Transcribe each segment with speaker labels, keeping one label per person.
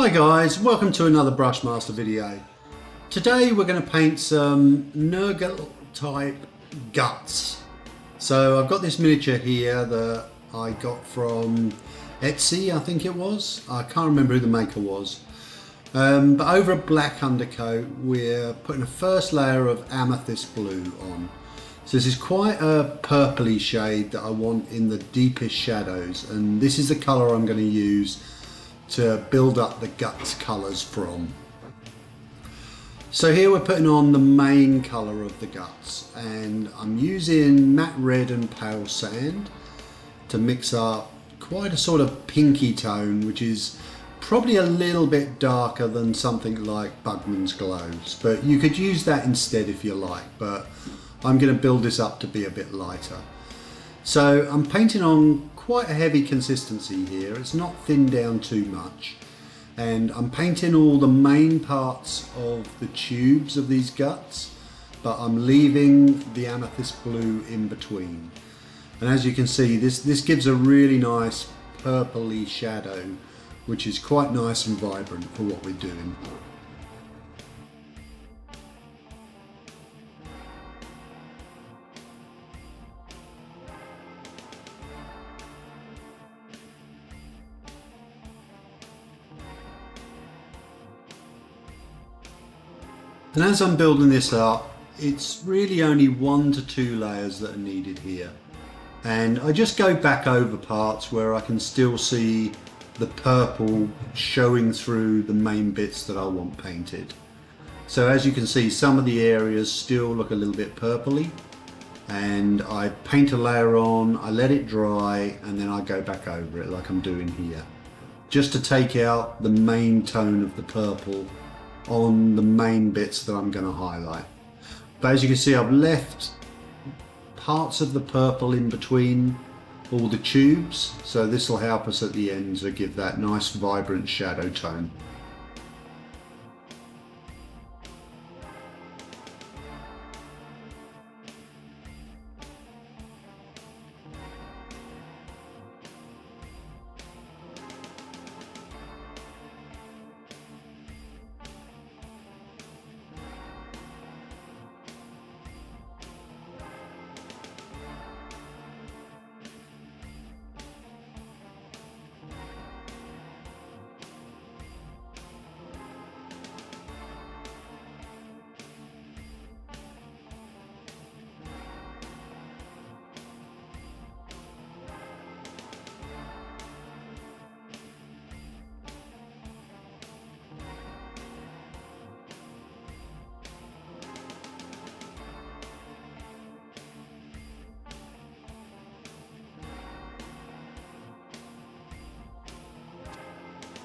Speaker 1: Hi guys, welcome to another Brushmaster video. Today we're going to paint some Nurgle type guts. So I've got this miniature here that I got from Etsy, I think it was. I can't remember who the maker was. But over a black undercoat we're putting a first layer of amethyst blue on. So this is quite a purpley shade that I want in the deepest shadows, and this is the colour I'm going to use to build up the guts colours from. So here we're putting on the main colour of the guts, and I'm using matte red and pale sand to mix up quite a sort of pinky tone, which is probably a little bit darker than something like Bugman's Glows, but you could use that instead if you like, but I'm going to build this up to be a bit lighter. So I'm painting on quite a heavy consistency here. It's not thinned down too much, and I'm painting all the main parts of the tubes of these guts, but I'm leaving the amethyst blue in between. And as you can see, this gives a really nice purpley shadow, which is quite nice and vibrant for what we're doing. And as I'm building this up, it's really only 1 to 2 layers that are needed here. And I just go back over parts where I can still see the purple showing through the main bits that I want painted. So as you can see, some of the areas still look a little bit purpley, and I paint a layer on, I let it dry, and then I go back over it like I'm doing here, just to take out the main tone of the purple on the main bits that I'm going to highlight. But as you can see, I've left parts of the purple in between all the tubes, so this will help us at the end to give that nice vibrant shadow tone.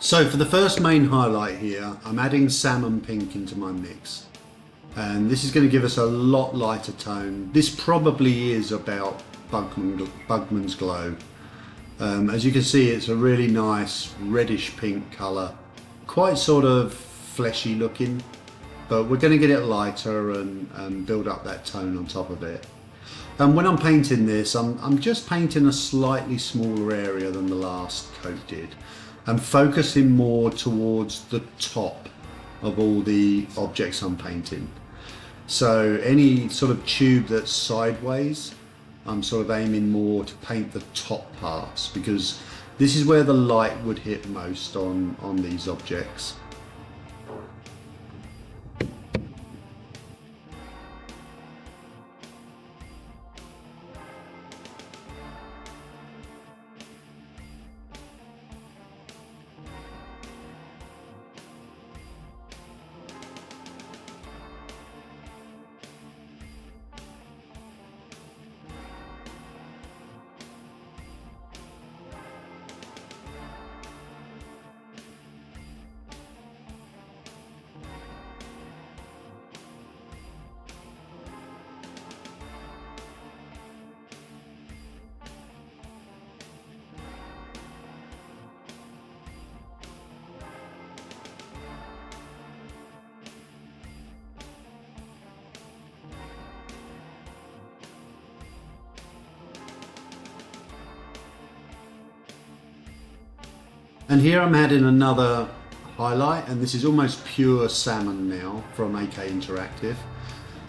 Speaker 1: So for the first main highlight here, I'm adding salmon pink into my mix, and this is going to give us a lot lighter tone. This probably is about Bugman's Glow. As you can see, it's a really nice reddish pink colour, quite sort of fleshy looking, but we're going to get it lighter and build up that tone on top of it. And when I'm painting this, I'm just painting a slightly smaller area than the last coat did, and focusing more towards the top of all the objects I'm painting. So any sort of tube that's sideways, I'm sort of aiming more to paint the top parts, because this is where the light would hit most on these objects. And here I'm adding another highlight, and this is almost pure salmon now from AK Interactive.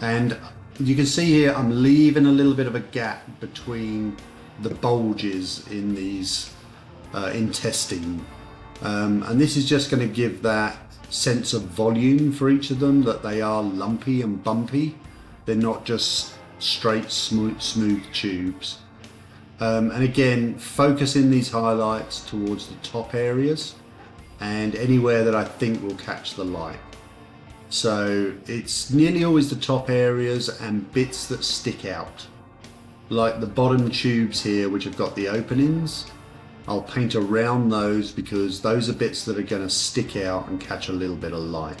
Speaker 1: And you can see here I'm leaving a little bit of a gap between the bulges in these intestine, and this is just going to give that sense of volume for each of them, that they are lumpy and bumpy. They're not just straight smooth tubes. And again, focusing these highlights towards the top areas and anywhere that I think will catch the light. So it's nearly always the top areas and bits that stick out, like the bottom tubes here which have got the openings. I'll paint around those because those are bits that are going to stick out and catch a little bit of light.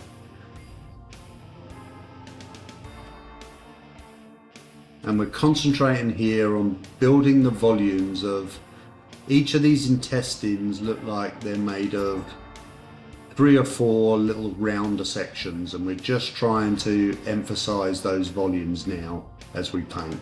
Speaker 1: And we're concentrating here on building the volumes of each of these intestines. Look like they're made of 3 or 4 little rounder sections, and we're just trying to emphasize those volumes now as we paint.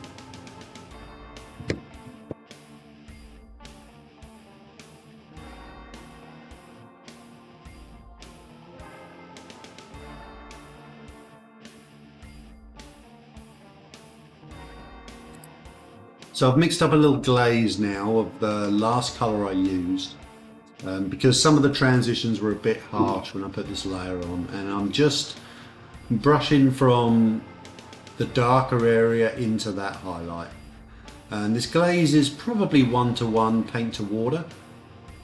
Speaker 1: So I've mixed up a little glaze now of the last colour I used, because some of the transitions were a bit harsh when I put this layer on, and I'm just brushing from the darker area into that highlight. And this glaze is probably 1:1 paint to water.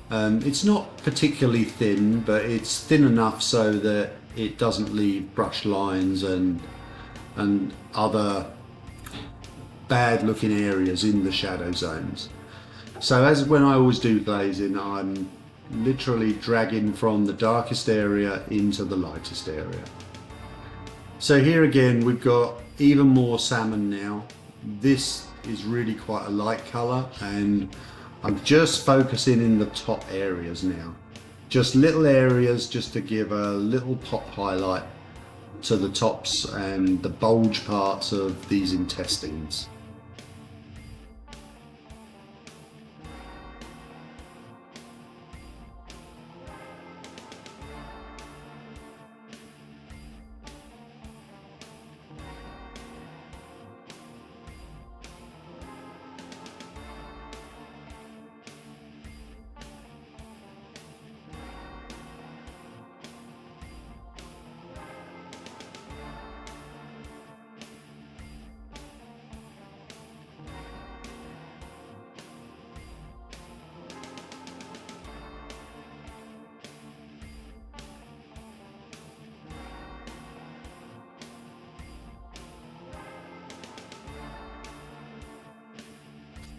Speaker 1: It's not particularly thin, but it's thin enough so that it doesn't leave brush lines and other bad looking areas in the shadow zones. So as when I always do glazing, I'm literally dragging from the darkest area into the lightest area. So here again we've got even more salmon now. This is really quite a light colour, and I'm just focusing in the top areas now. Just little areas just to give a little pop highlight to the tops and the bulge parts of these intestines.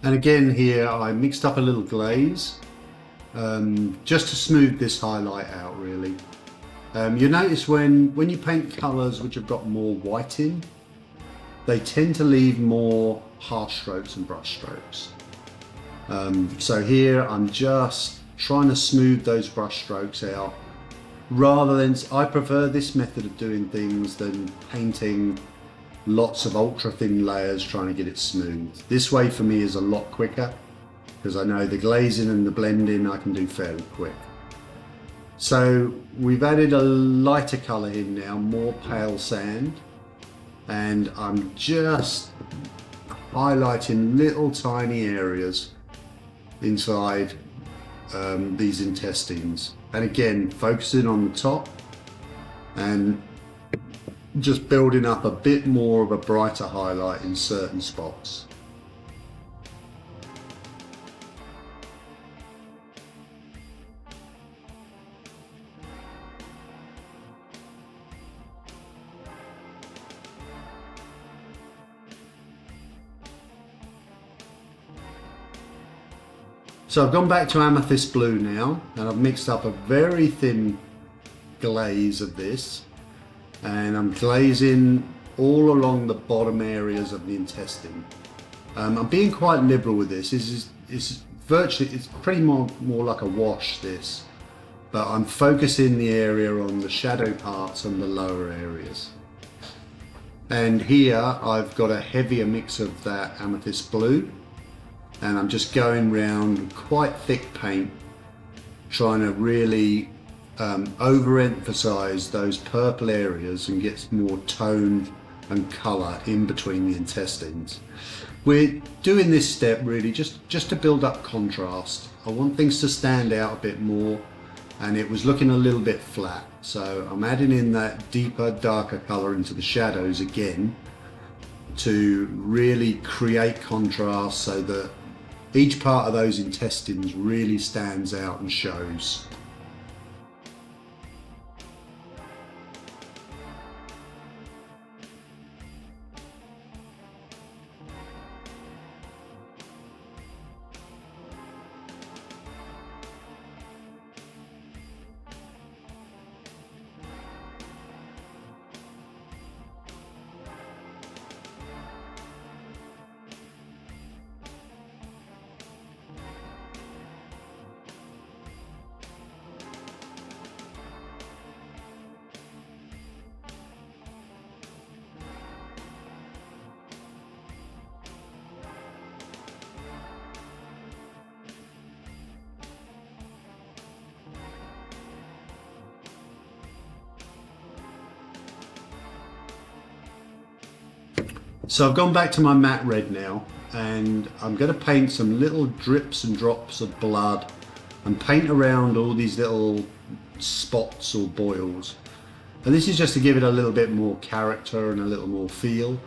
Speaker 1: And again here I mixed up a little glaze just to smooth this highlight out really. You notice when you paint colours which have got more white in, they tend to leave more harsh strokes and brush strokes. So here I'm just trying to smooth those brush strokes out, rather than, I prefer this method of doing things than painting lots of ultra thin layers trying to get it smooth. This way for me is a lot quicker, because I know the glazing and the blending I can do fairly quick. So we've added a lighter colour in now, more pale sand, and I'm just highlighting little tiny areas inside these intestines, and again focusing on the top and just building up a bit more of a brighter highlight in certain spots. So I've gone back to amethyst blue now, and I've mixed up a very thin glaze of this, and I'm glazing all along the bottom areas of the intestine. I'm being quite liberal with this. It's pretty more like a wash, this, but I'm focusing the area on the shadow parts and the lower areas. And here I've got a heavier mix of that amethyst blue, and I'm just going round quite thick paint, trying to really overemphasize those purple areas and get more tone and color in between the intestines. We're doing this step really just to build up contrast. I want things to stand out a bit more, and it was looking a little bit flat, so I'm adding in that deeper, darker color into the shadows again to really create contrast so that each part of those intestines really stands out and shows. So I've gone back to my matte red now, and I'm going to paint some little drips and drops of blood and paint around all these little spots or boils. And this is just to give it a little bit more character and a little more feel.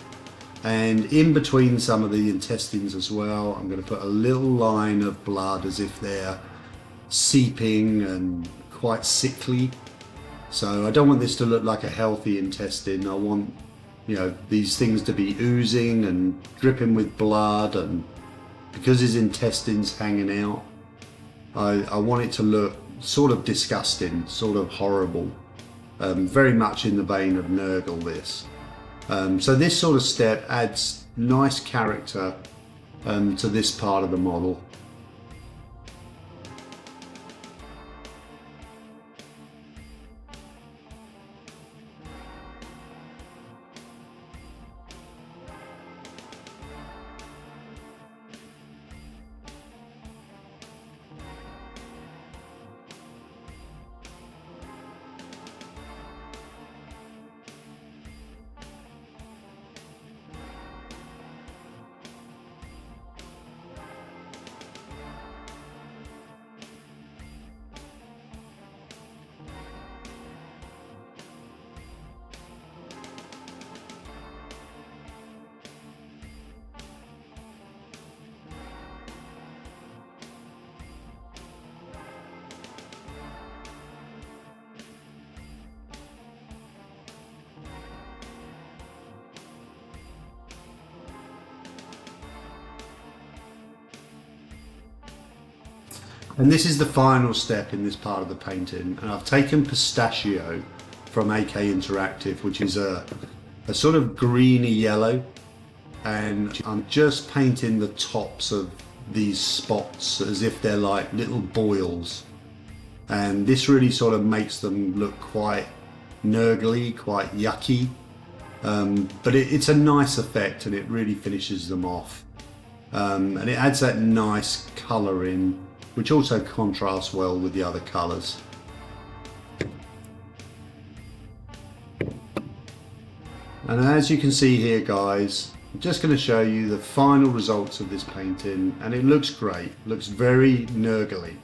Speaker 1: And in between some of the intestines as well, I'm going to put a little line of blood as if they're seeping and quite sickly. So I don't want this to look like a healthy intestine. I want, you know, these things to be oozing and dripping with blood, and because his intestines hanging out, I want it to look sort of disgusting, sort of horrible, very much in the vein of Nurgle this. So this sort of step adds nice character to this part of the model. And this is the final step in this part of the painting, and I've taken Pistachio from AK Interactive, which is a sort of greeny yellow, and I'm just painting the tops of these spots as if they're like little boils, and this really sort of makes them look quite nurgly, quite yucky, but it's a nice effect, and it really finishes them off, and it adds that nice colour in, which also contrasts well with the other colours. And as you can see here, guys, I'm just going to show you the final results of this painting, and it looks great, looks very Nurgle-y.